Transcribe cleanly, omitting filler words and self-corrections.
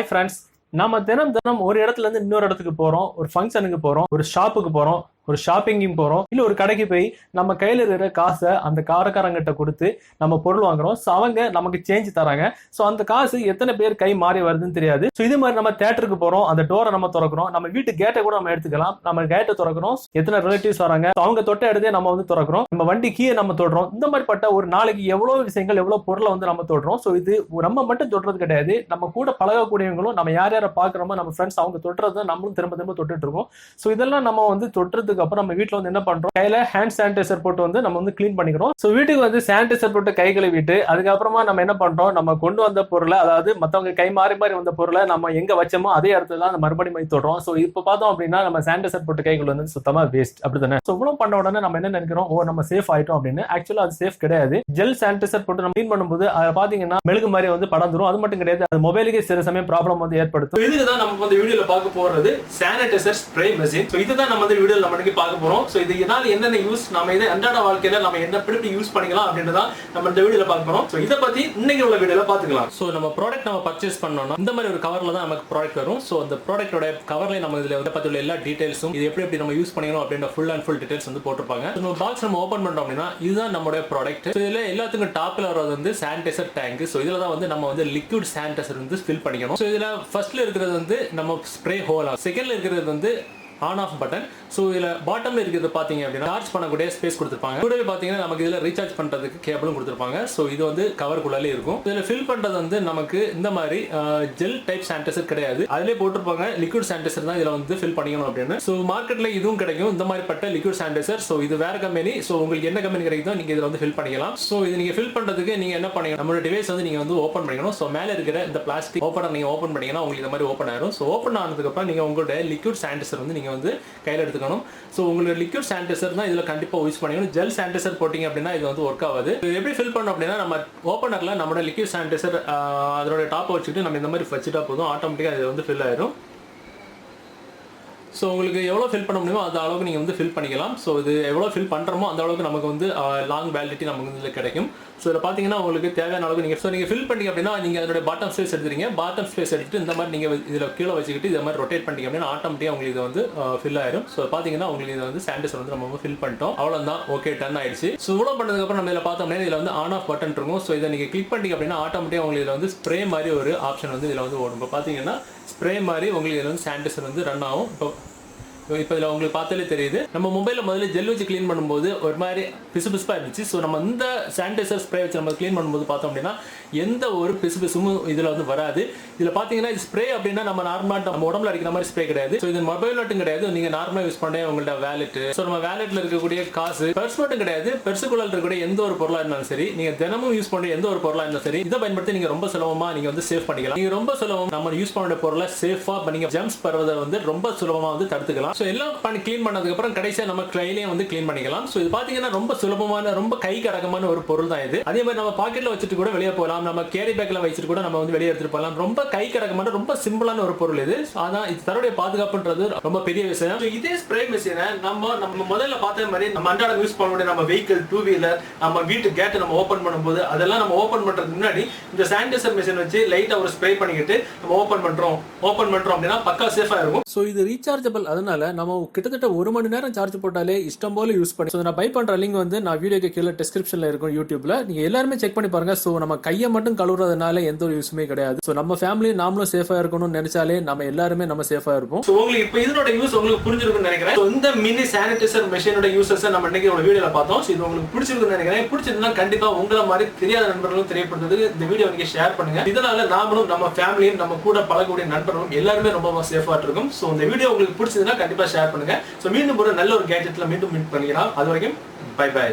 Friends, நம்ம தினம் தினம் ஒரு இடத்துல இருந்து இன்னொரு இடத்துக்கு போறோம், ஒரு ஃபங்க்ஷனுக்கு போறோம், ஒரு ஷாப்புக்கு போறோம், ஒரு ஷாப்பிங்கும் போறோம், இல்ல ஒரு கடைக்கு போய் நம்ம கையில இருக்கிற காசை அந்த காரக்காரங்கிட்ட கொடுத்து நம்ம பொருள் வாங்குறோம். ஸோ அவங்க நமக்கு சேஞ்ச் தராங்க. ஸோ அந்த காசு எத்தனை பேர் கை மாறி வருதுன்னு தெரியாது. ஸோ இது மாதிரி நம்ம தேட்டருக்கு போறோம், அந்த டோரை நம்ம திறக்கிறோம், நம்ம வீட்டு கேட்டை கூட நம்ம எடுத்துக்கலாம். நம்ம கேட்டை திறக்கிறோம், எத்தனை ரிலேட்டிவ்ஸ் வராங்க, அவங்க தொட்ட இடத்தையே நம்ம வந்து திறக்கிறோம், நம்ம வண்டி கீயை நம்ம தொடுறோம். இந்த மாதிரிப்பட்ட ஒரு நாளைக்கு எவ்வளவு விஷயங்கள், எவ்வளவு பொருளை வந்து நம்ம தொடுறோம். ஸோ இது நம்ம மட்டும் தொடுறது கிடையாது, நம்ம கூட பழகக்கூடியவங்களும், நம்ம யார் யாரை பாக்குறோமோ நம்ம ஃப்ரெண்ட்ஸ் அவங்க தொட்டுறதை நம்மளும் திரும்ப திரும்ப தொட்டுட்டு இருக்கோம். ஸோ இதெல்லாம் நம்ம வந்து தொட்டுறதுக்கு அப்புறம் நம்ம வீட்டுல வந்து என்ன பண்றோம், கையில ஹேண்ட் சானிடைசர் போட்டு வந்து நம்ம வந்து கிளீன் பண்ணிக்கிறோம். ஸோ வீட்டுக்கு வந்து சானிடைசர் போட்டு கை கழுவிட்டு அதுக்கப்புறமா நம்ம என்ன பண்றோம், நம்ம கொண்டு வந்த பொருளை, அதாவது மத்தவங்க கை மாறி மாறி வந்த பொருளை நம்ம எங்க வச்சோமோ அதே இடத்துல தான் மறுபடியும் தொடுறோம். ஸோ இப்போ பார்த்தோம் அப்படின்னா நம்ம சானிடைசர் போட்டு கைகள் வந்து சுத்தமா வேஸ்ட், அப்படித்தானே? ஸோ இவ்வளவு பண்ண உடனே நம்ம என்ன நினைக்கிறோம், ஓ நம்ம சேஃப் ஆயிட்டோம் அப்படின்னு. ஆக்சுவலா அது சேஃப் கிடையாது. ஜெல் சானிடைசர் போட்டு நம்ம கிளீன் பண்ணும்போது அதை பாத்தீங்கன்னா மெழுகு மாதிரி வந்து படந்துரும். அது மட்டும் கிடையாது, அது மொபைலுக்கே சில சமயம் ப்ராப்ளம் வந்து ஏற்படுத்தும். இதுதான் நம்ம வந்து வீடியோல பார்க்க போறது சானிடைசர் ஸ்ப்ரே மெஷின். ஸோ இதுதான் நம்ம வந்து வீடியோல நம்ம பார்க்க போறோம். ஸோ இது இதனால என்னென்ன யூஸ், நம்ம இதை அன்றாட வாழ்க்கையில நம்ம என்ன எப்படி யூஸ் பண்ணிக்கலாம் அப்படின்றத நம்ம இந்த வீடியோல பார்க்க போறோம். ஸோ இதை பத்தி இன்னைக்கு உள்ள வீடியோல பாத்துக்கலாம். ஸோ நம்ம ப்ராடக்ட் நம்ம பர்ச்சேஸ் பண்ணோம்னா இந்த மாதிரி ஒரு கவர்ல தான் நமக்கு ப்ராடக்ட் வரும். ஸோ அந்த ப்ராடக்ட்டோட கவர்ல நம்ம இதுல வந்து பத்தி உள்ள எல்லா டீடைல்ஸும், இது எப்படி நம்ம யூஸ் பண்ணிக்கணும் அப்படின்ற ஃபுல் அண்ட் ஃபுல் டீடைல்ஸ் வந்து போட்டிருப்பாங்க. நம்ம பாக்ஸ் நம்ம ஓபன் பண்றோம் அப்படின்னா இதுதான் நம்மளுடைய ப்ராடக்ட். இதுல எல்லாத்துக்கும் டாப்ல வரது வந்து சானிடைசர் டேங்க். ஸோ இதுல தான் வந்து நம்ம வந்து லிக்விட் சானிடைசர் வந்து ஃபில் பண்ணிக்கணும். ஸோ இதுல ஃபர்ஸ்ட்ல இருக்கிறது வந்து நம்ம ஸ்ப்ரே ஹோல், செகண்ட்ல இருக்கிறது வந்து ஆன் ஆஃப் பட்டன். ஸோ இதில் பாட்டமில் இருக்கிறது பார்த்தீங்க அப்படின்னா சார்ஜ் பண்ணக்கூடிய ஸ்பேஸ் கொடுத்துருப்பாங்க. கூடவே பார்த்தீங்கன்னா நமக்கு இதில் ரீசார்ஜ் பண்ணுறதுக்கு கேபிளும் கொடுத்துருப்பாங்க. ஸோ இது வந்து கவருக்குள்ளாலே இருக்கும். இதில் ஃபில் பண்ணுறது வந்து நமக்கு இந்த மாதிரி ஜெல் டைப் சானிடைசர் கிடையாது, அதிலே போட்டிருப்பாங்க லிக்விட் சானிடைசர் தான் இதில் வந்து ஃபில் பண்ணிக்கணும் அப்படின்னு. ஸோ மார்க்கெட்டில் இதுவும் கிடைக்கும், இந்த மாதிரிப்பட்ட லிக்விட் சானிடைசர். ஸோ இது வேற கம்பெனி. ஸோ உங்களுக்கு என்ன கம்பெனி கிடைக்குதோ நீங்கள் இதில் வந்து ஃபில் பண்ணிக்கலாம். ஸோ இது நீங்கள் ஃபில் பண்ணுறதுக்கு நீங்கள் என்ன பண்ணிக்கணும், நம்மளோட டிவைஸ் வந்து நீங்கள் வந்து ஓப்பன் பண்ணிக்கணும். ஸோ மேலே இருக்கிற இந்த பிளாஸ்டிக் ஓப்பனர் நீங்கள் ஓப்பன் பண்ணிங்கன்னா உங்களுக்கு இந்த மாதிரி ஓப்பன் ஆயிரும். ஸோ ஓப்பன் ஆனதுக்கப்புறம் நீங்கள் உங்களுடைய லிக்விட் சானிடைசர் வந்து நீங்கள் வந்து கையில் எடுத்துக்கணும். ஸோ உங்களுக்கு லிக்விட் சானிடைசர் தான் இதில் கண்டிப்பாக யூஸ் பண்ணிக்கணும். ஜெல் சானிடைசர் போட்டிங்க அப்படின்னா இது வந்து ஒர்க் ஆகாது. எப்படி ஃபில் பண்ணோம் அப்படின்னா நம்ம ஓப்பனரில் நம்மளோட லிக்விட் சானிடைசர் அதோட டாப்பை வச்சுக்கிட்டு நம்ம இந்த மாதிரி வச்சுட்டா போதும், ஆட்டோமேட்டிக்காக இது வந்து ஃபில் ஆயிரும். ஸோ உங்களுக்கு எவ்வளோ ஃபில் பண்ண முடியுமோ அந்த அளவுக்கு நீங்கள் வந்து ஃபில் பண்ணிக்கலாம். ஸோ இது எவ்வளோ ஃபில் பண்ணுறமோ அந்த அளவுக்கு நமக்கு வந்து லாங் வேலிடிட்டி நமக்கு வந்து கிடைக்கும். ஸோ இதில் பார்த்தீங்கன்னா உங்களுக்கு தேவையான அளவுக்கு நீங்கள் ஃபில் பண்ணிங்க அப்படின்னா நீங்கள் அதோட பாட்டம் ஸ்பேஸ் எடுத்துறீங்க. பாட்டம் ஸ்பேஸ் எடுத்துட்டு இந்த மாதிரி நீங்கள் இதில் கீழே வச்சுக்கிட்டு இதை மாதிரி ரொட்டேட் பண்ணிங்க அப்படின்னா ஆட்டோமேட்டிக்காக உங்களுக்கு இது வந்து ஃபில் ஆயிரும். ஸோ பார்த்தீங்கன்னா உங்களுக்கு இது வந்து சானிடைசர் வந்து நம்ம ஃபில் பண்ணிட்டோம், அவ்வளோதான், ஓகே, டன் ஆயிடுச்சு. ஸோ இவ்வளோ பண்ணதுக்கப்புறம் நம்ம இதில் பார்த்தோம்னா இதில் வந்து ஆன் ஆஃப் பட்டன் இருக்கும். ஸோ இதை நீங்கள் கிளிக் பண்ணிங்க அப்படின்னா ஆட்டோமேட்டிக்காக உங்களுக்கு இதில் வந்து ஸ்ப்ரே மாதிரி ஒரு ஆப்ஷன் வந்து இதில் வந்து ஓடும். இப்போ பார்த்தீங்கன்னா ஸ்ப்ரே மாதிரி உங்களுக்கு இதில் வந்து சானிடைசர் வந்து ரன் ஆகும். இப்போ இதில் உங்களுக்கு பார்த்தாலே தெரியுது, நம்ம மொபைலில் முதல்ல ஜெல் வச்சு க்ளீன் பண்ணும்போது ஒரு மாதிரி பிசுபிசுப்பாக இருந்துச்சு. ஸோ நம்ம இந்த சானிடைசர் ஸ்ப்ரே வச்சு நம்ம க்ளீன் பண்ணும்போது பார்த்தோம் அப்படின்னா எந்த ஒரு பிசுபிசும் இதில் வந்து வராது. இதில் பார்த்தீங்கன்னா இது ஸ்ப்ரே அப்படின்னா நம்ம நார்மலாக நம்ம உடம்புல அடிக்கிற மாதிரி ஸ்ப்ரே கிடையாது. ஸோ இது மொபைல் மட்டும் கிடையாது, நீங்கள் நார்மலாக யூஸ் பண்ண உங்களோட வேலெட், ஸோ நம்ம வேலெட்டில் இருக்கக்கூடிய காசு, பர்ஸ் மட்டும் கிடையாது, பெருசுக்குள்ள இருக்கக்கூடிய எந்த ஒரு பொருளாக இருந்தாலும் சரி, நீங்கள் தினமும் யூஸ் பண்ணுற எந்த ஒரு பொருளாக இருந்தாலும் சரி, இதை பயன்படுத்தி நீங்கள் ரொம்ப சுலபமாக நீங்கள் வந்து சேவ் பண்ணிக்கலாம். நீங்கள் ரொம்ப சுலபம் நம்ம யூஸ் பண்ணுற பொருளை சேஃபாக நீங்கள் ஜம்ப்ஸ் பரவதை வந்து ரொம்ப சுலபமாக வந்து தடுத்துக்கலாம். ஸோ எல்லாம் பண்ணி க்ளீன் பண்ணதுக்கப்புறம் கடைசியாக நம்ம கையிலேயே வந்து க்ளீன் பண்ணிக்கலாம். ஸோ இது பார்த்தீங்கன்னா ரொம்ப சுலபமான, ரொம்ப கை கடகமான ஒரு பொருள் தான் இது. அதே மாதிரி நம்ம பாக்கெட்டில் வச்சுட்டு கூட வெளியே போகலாம், நம்ம கேரி பேக்கில் வச்சுட்டு கூட நம்ம வந்து வெளியே எடுத்துட்டு போகலாம். ரொம்ப கை கடகமான, ரொம்ப சிம்பிளான ஒரு பொருள் இது. ஆனா இது தன்னுடைய பாதுகாப்புன்றது ரொம்ப பெரிய விஷயம். இதே ஸ்ப்ரே மெஷினை நம்ம முதல்ல பார்த்த மாதிரி நம்ம அன்றாடம் யூஸ் பண்ண முடியும். நம்ம வெஹிக்கிள், டூ வீலர், நம்ம வீட்டு கேட்டை நம்ம ஓப்பன் பண்ணும்போது அதெல்லாம் நம்ம ஓப்பன் பண்றதுக்கு முன்னாடி இந்த சானிடைசர் மெஷின் வச்சு லைட்டா ஒரு ஸ்ப்ரே பண்ணிக்கிட்டு நம்ம ஓப்பன் பண்றோம் அப்படின்னா பக்கா சேஃபா இருக்கும். ஸோ இது ரீசார்ஜபிள், அதனால நம்ம கிட்டத்தட்ட 1 மணி நேரம் சார்ஜ் போட்டாலே இஷ்டம் போல யூஸ் பண்ணி. ஸோ நான் பை பண்ற லிங்க் வந்து நான் வீடியோக்கு கீழே டிஸ்கிரிப்ஷன்ல இருக்கும் யூடியூப்ல, நீங்க எல்லாருமே செக் பண்ணி பாருங்க. ஸோ நம்ம கையை மட்டும் கழுவுறதுனால எந்த ஒரு யூஸுமே கிடையாது. ஸோ நம்ம ஃபேமிலி நாமளும் சேஃபா இருக்கணும்னு நினைச்சாலே நம்ம எல்லாருமே நம்ம சேஃபா இருப்போம். ஸோ உங்களுக்கு இப்போ இதனோட யூஸ் உங்களுக்கு புரிஞ்சிருக்கும்னு நினைக்கிறேன். ஸோ இந்த மினி சானிடைசர் மெஷினோட யூசஸ் நம்ம இன்னைக்கு ஒரு வீடியோல பார்த்தோம். ஸோ இது உங்களுக்கு பிடிச்சிருக்குன்னு நினைக்கிறேன். பிடிச்சிருந்தா கண்டிப்பா உங்களை மாதிரி தெரியாத நண்பர்களும் தெரியப்படுத்துறதுக்கு இந்த வீடியோ நீங்க ஷேர் பண்ணுங்க. இதனால நாமளும் நம்ம ஃபேமிலியும் நம்ம கூட பழகக்கூடிய நண்பர்களும் எல்லாருமே ரொம்ப சேஃபா இருக்கும். ஸோ இந்த வீடியோ உங்களுக்கு பிடிச்சதுன்னா கண்டிப்பா ஷேர் பண்ணுங்க. ஸோ மீண்டும் ஒரு நல்ல ஒரு கேஜெட்ல மீண்டும் மீட் பண்ணிக்கலாம். அது வரைக்கும் பை பை.